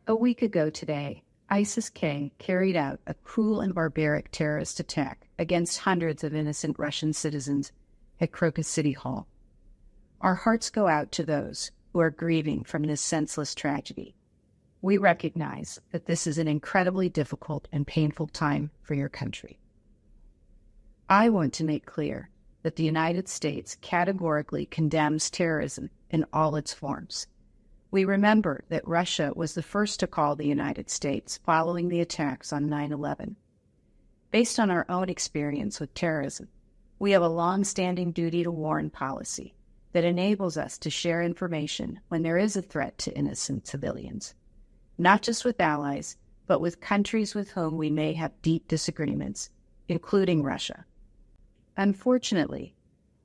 A week ago today, ISIS-K carried out a cruel and barbaric terrorist attack against hundreds of innocent Russian citizens at Crocus City Hall. Our hearts go out to those who are grieving from this senseless tragedy. We recognize that this is an incredibly difficult and painful time for your country. I want to make clear that the United States categorically condemns terrorism in all its forms. We remember that Russia was the first to call the United States following the attacks on 9/11. Based on our own experience with terrorism, we have a long-standing duty to warn policy that enables us to share information when there is a threat to innocent civilians, not just with allies, but with countries with whom we may have deep disagreements, including Russia. Unfortunately,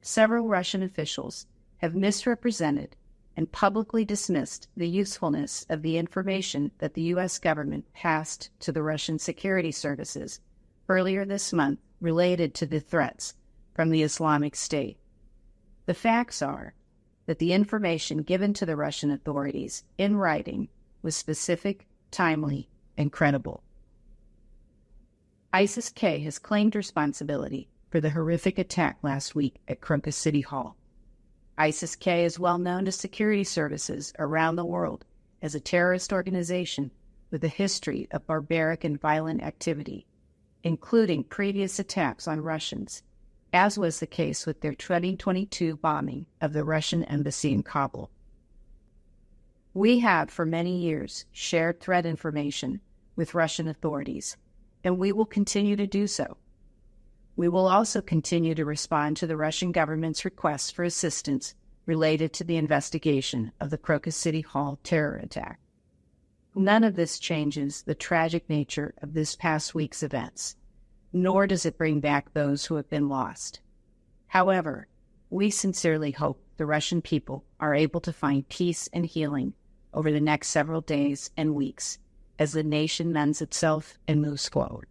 several Russian officials have misrepresented and publicly dismissed the usefulness of the information that the U.S. government passed to the Russian security services earlier this month related to the threats from the Islamic State. The facts are that the information given to the Russian authorities in writing was specific, timely, and credible. ISIS-K has claimed responsibility for the horrific attack last week at Crocus City Hall. ISIS-K is well known to security services around the world as a terrorist organization with a history of barbaric and violent activity, including previous attacks on Russians, as was the case with their 2022 bombing of the Russian embassy in Kabul. We have for many years shared threat information with Russian authorities, and we will continue to do so. We will also continue to respond to the Russian government's requests for assistance related to the investigation of the Crocus City Hall terror attack. None of this changes the tragic nature of this past week's events, nor does it bring back those who have been lost. However, we sincerely hope the Russian people are able to find peace and healing over the next several days and weeks as the nation mends itself and moves forward.